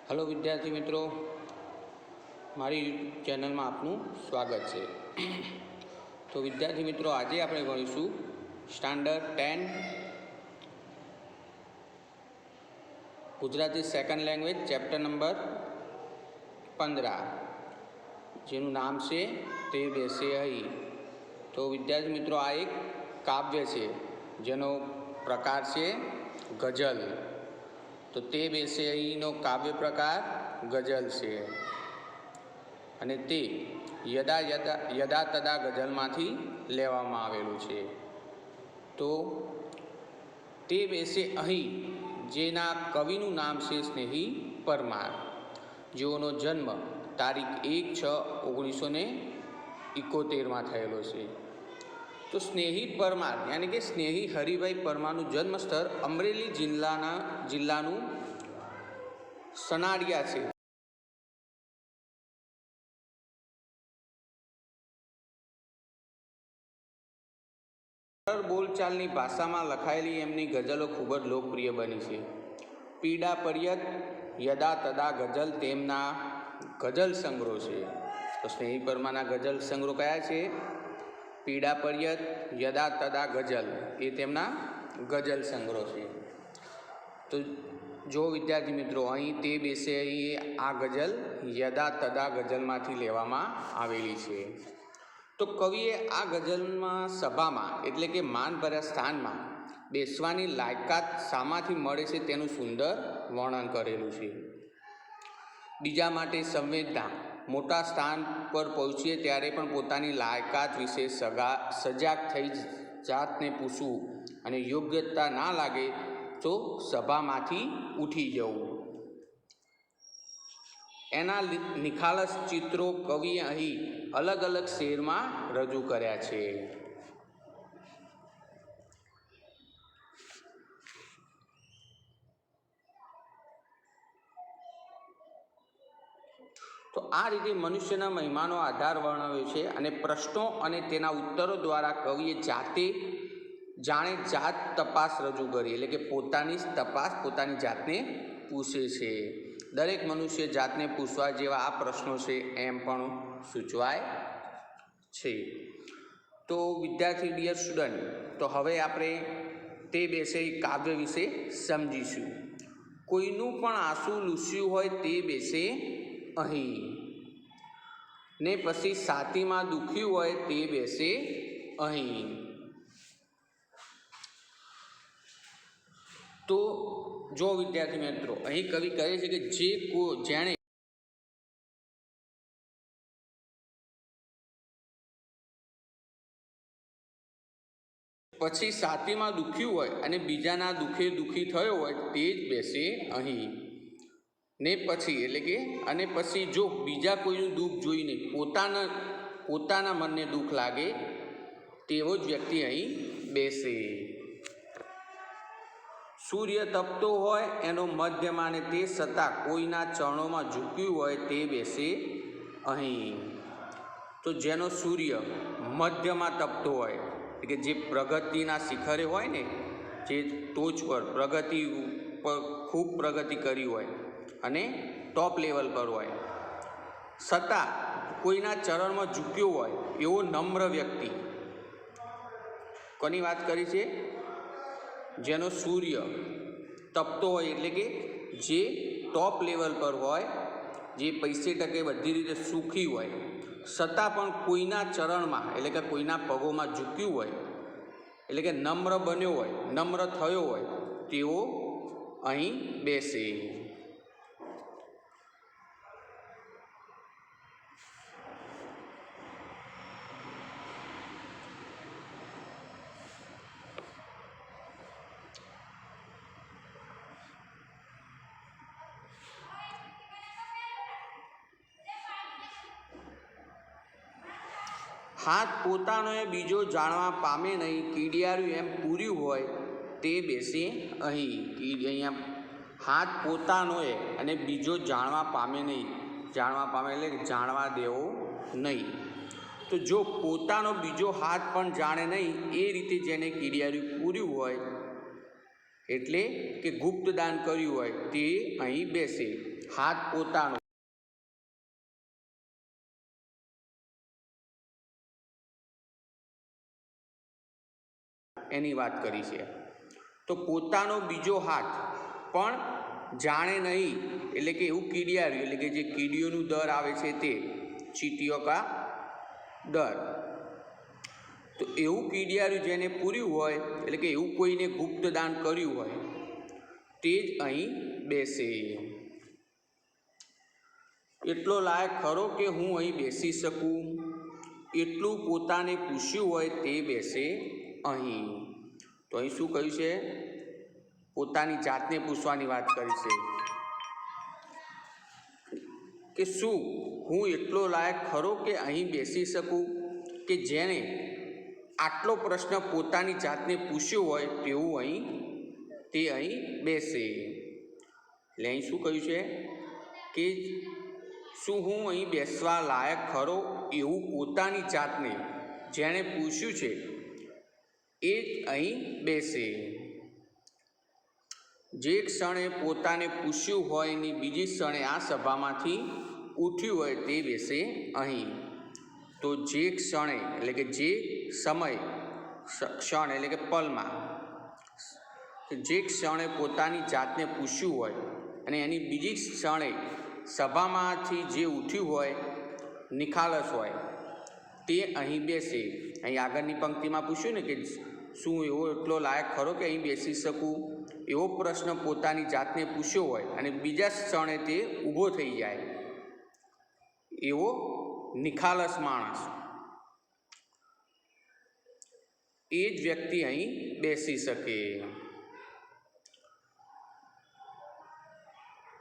Hello विद्यार्थी मित्रों, मारी चैनल में आपनु स्वागत है। तो विद्यार्थी मित्रों, आज आप भणीशू standard 10 Gujarati second language chapter number 15 जेनु नाम से ते बेसे अही। तो विद्यार्थी मित्रों, आ एक काव्य है जेनो प्रकार से गजल। तो ते बेसे अही नो काव्य प्रकार गजल से अने ते यदा यदा यदा तदा गजल मांथी लेवामां आवेलुं छे। तो ते बेसे अही जेना कविनुं नाम छे स्नेही परमार, जेओनो जन्म तारीख 1/6/1971 में थयेलो छे। तो स्नेही परमार यानी कि स्नेही हरिभाई परमारनु जन्मस्थळ अमरेली जिल्लानु सनाड़िया छे। बोलचालनी भाषा में लखायेली एमनी गजलों खूब ज लोकप्रिय बनी है। पीड़ा पर्यत यदा तदा गजल तेमना गजल संग्रह है। तो स्नेही परमारना गजल संग्रह कया छे? पीड़ा पर्यत यदा तदा गजल ये तेमना गजल संग्रह है। तो जो विद्यार्थी मित्रों, अहीं ते बेसे अही आ गजल यदा तदा गजल मांथी लेवामां आवेली छे। तो कविए आ गजल में सभा में एटले के मानभर्या स्थान में बेसवानी लायकात शामांथी मळे छे तेनुं सुंदर वर्णन करेलुं छे। बीजा माटे संवेदना, मोटा स्थान पर पहोंचीए त्यारे पण पोतानी लायकात विषे सजाग थई जातने पूछवुं अने योग्यता ना लागे तो सभामांथी उठी जवुं। एना निखालस चित्रों कविए अहीं अलग अलग शेर में रजू कर्या छे। तो आ रीते मनुष्यना महिमानो आधार वर्णव्यो छे अने प्रश्नों अने तेना उत्तरों द्वारा कविए जाते जाणे जात तपास रजू करी, एटले के पोतानी तपास पोतानी जातने पूछे छे। दरेक मनुष्य जातने पूछवा जेवा आ प्रश्नों छे एम पण सूचवाय छे। तो विद्यार्थी डियर स्टूडंट, तो हवे आपणे ते बेसे काव्य विषे समजीशुं। कोईनुं पण आंसू लूस्युं होय ते बेसे अहीं ने पछी छातीमां दुख्युं होय ते बेसे अहीं। तो जो विद्यार्थी मित्रों, अहीं कवि कहे छे कि जेणे पछी छातीमां दुख्युं होय अने बीजाना दुखे दुखी थयो होय ते ज बेसे अहीं। ने पछी एटले के अने पछी जो बीजा कोईनुं दुख जोईने पोताना मनने दुख लागे तेवो ज व्यक्ति अहीं बेसे। सूर्य तपतो होय एनो मध्यमां ने ते छतां कोईना चरणोमां झूक्युं होय ते बेसे अहीं। तो जेनो सूर्य मध्यमां तपतो होय कि जे प्रगतिना शिखरे होय ने, जे टोच पर प्रगति पर खूब प्रगति करी होय अने टॉप लेवल पर होय, छतां कोईना चरणमां झूक्यो होय एवो नम्र व्यक्ति। कोनी वात करी छे? जेनो सूर्य तपतो होय एटले के जे टॉप लेवल पर होय, जे पैसे टके बधी रीते सुखी होय, छतां पण कोईना चरणमां एटले के कोईना पगोमां झूक्युं होय, एटले के नम्र बन्यो होय, नम्र थयो होय तेवो अहीं बेसे। हाथ पोतानोए बीजो जाणवा पामे नहीं, कीडियारुं एम पूर्युं होय ते बेसे अहीं। अहींया हाथ पोतानोए अने बीजो जाणवा पामे नहीं, जाणवा पामे एटले जाणवा देवो नहीं। तो जो पोतानो बीजो हाथ पण जाणे नहीं ए रीते जेने कीडियारुं पूर्युं होय एटले के गुप्तदान कर्युं होय ते अहीं बेसे। હાથ પોતાનો એની વાત કરી છે. તો પોતાનો બીજો હાથ પણ જાણે નહીં, એટલે કે એવું કીડિયારું, એટલે કે જે કીડીઓનું દર આવે છે તે ચીટીઓ કા દર. તો એવું કીડિયારું જેને પૂર્યું હોય, એટલે કે એવું કોઈને ગુપ્તદાન કર્યું હોય તે જ અહીં બેસે. એટલો લાયક ખરો કે હું અહીં બેસી શકું, એટલું પોતાને પૂછ્યું હોય તે બેસે અહીં. તો અહીં શું કહ્યું છે? પોતાની જાતને પૂછવાની વાત કરી છે કે શું હું એટલો લાયક ખરો કે અહીં બેસી શકું, કે જેણે આટલો પ્રશ્ન પોતાની જાતને પૂછ્યો હોય તેવું અહીં તે અહીં બેસે. એટલે અહીં શું કહ્યું છે કે શું હું અહીં બેસવા લાયક ખરો, એવું પોતાની જાતને જેણે પૂછ્યું છે એ જ અહીં બેસે. જે ક્ષણે પોતાને પૂછ્યું હોય ની બીજી ક્ષણે આ સભામાંથી ઉઠ્યું હોય તે બેસે અહીં. તો જે ક્ષણે એટલે કે જે સમય, ક્ષણ એટલે કે પલમાં, જે ક્ષણે પોતાની જાતને પૂછ્યું હોય અને એની બીજી ક્ષણે સભામાંથી જે ઉઠ્યું હોય, નિખાલસ હોય, તે અહીં બેસે. અહીં આગળની પંક્તિમાં પૂછ્યું ને કે શું એવો એટલો લાયક ખરો કે અહીં બેસી શકું, એવો પ્રશ્ન પોતાની જાતને પૂછ્યો હોય અને બીજા ક્ષણે તે ઊભો થઈ જાય, એવો નિખાલસ માણસ, એ જ વ્યક્તિ અહીં બેસી શકે.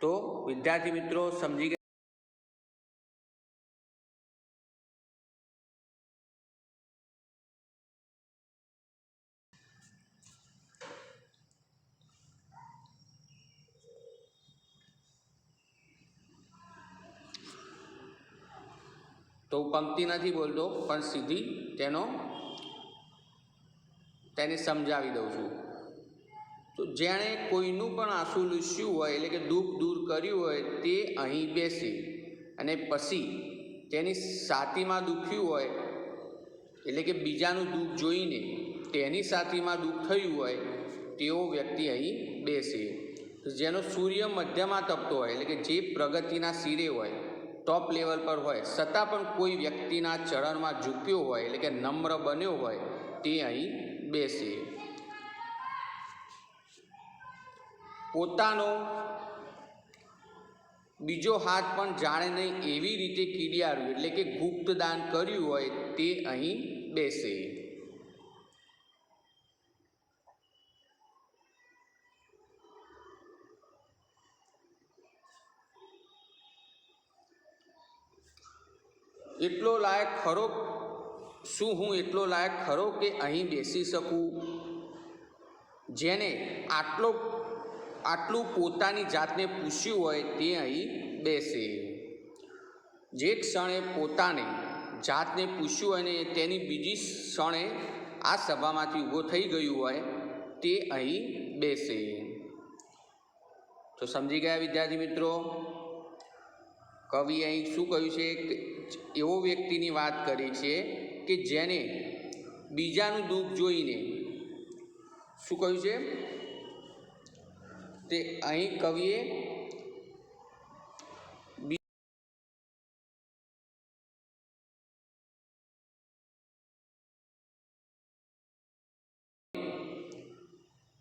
તો વિદ્યાર્થી મિત્રો સમજી ગયા? તો પંક્તિ નથી બોલતો, પણ સીધી તેને સમજાવી દઉં છું. તો જેણે કોઈનું પણ આંસુ લૂછ્યું હોય, એટલે કે દુઃખ દૂર કર્યું હોય, તે અહીં બેસે. અને પછી તેની છાતીમાં દુખ્યું હોય, એટલે કે બીજાનું દુઃખ જોઈને તેની છાતીમાં દુઃખ થયું હોય તેવો વ્યક્તિ અહીં બેસે. જેનો સૂર્ય મધ્યમાં તપતો હોય, એટલે કે જે પ્રગતિના શિરે હોય, ટોપ લેવલ પર હોય, છતાં પણ કોઈ વ્યક્તિના ચરણમાં ઝૂક્યો હોય, એટલે કે નમ્ર બન્યો હોય, તે અહીં બેસે. પોતાનો બીજો હાથ પણ જાણે નહીં એવી રીતે કીડિયારું, એટલે કે ગુપ્તદાન કર્યું હોય, તે અહીં બેસે. એટલો લાયક ખરો, શું હું એટલો લાયક ખરો કે અહીં બેસી શકું, જેને આટલું પોતાની જાતને પૂછ્યું હોય તે અહીં બેસે. જે ક્ષણે પોતાને જાતને પૂછ્યું હોય ને તેની બીજી ક્ષણે આ સભામાંથી ઊભો થઈ ગયું હોય તે અહીં બેસે. તો સમજી ગયા વિદ્યાર્થી મિત્રો? કવિ અહીં શું કહ્યું છે કે એવો વ્યક્તિની વાત કરી છે કે જેને બીજાનું દુઃખ જોઈને, શું કહ્યું છે તે અહીં કવિએ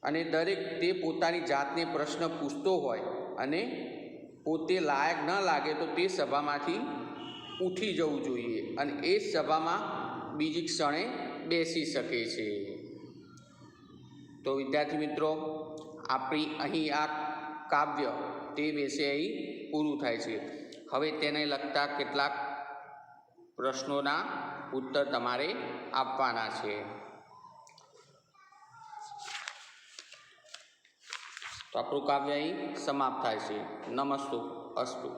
અને દરેક તે પોતાની જાતને પ્રશ્ન પૂછતો હોય અને પોતે લાયક ન લાગે તો તે સભામાંથી ઉઠી જવું જોઈએ અને એ સભામાં બીજી ક્ષણે બેસી શકે છે. તો વિદ્યાર્થી મિત્રો, આપણી અહીં આ કાવ્ય તે વિશે અહીં પૂરું થાય છે. હવે તેને લગતા કેટલાક પ્રશ્નોના ઉત્તર તમારે આપવાના છે. તો આપણું કાવ્ય અહીં સમાપ્ત થાય છે. નમસ્તુ અસ્તુ.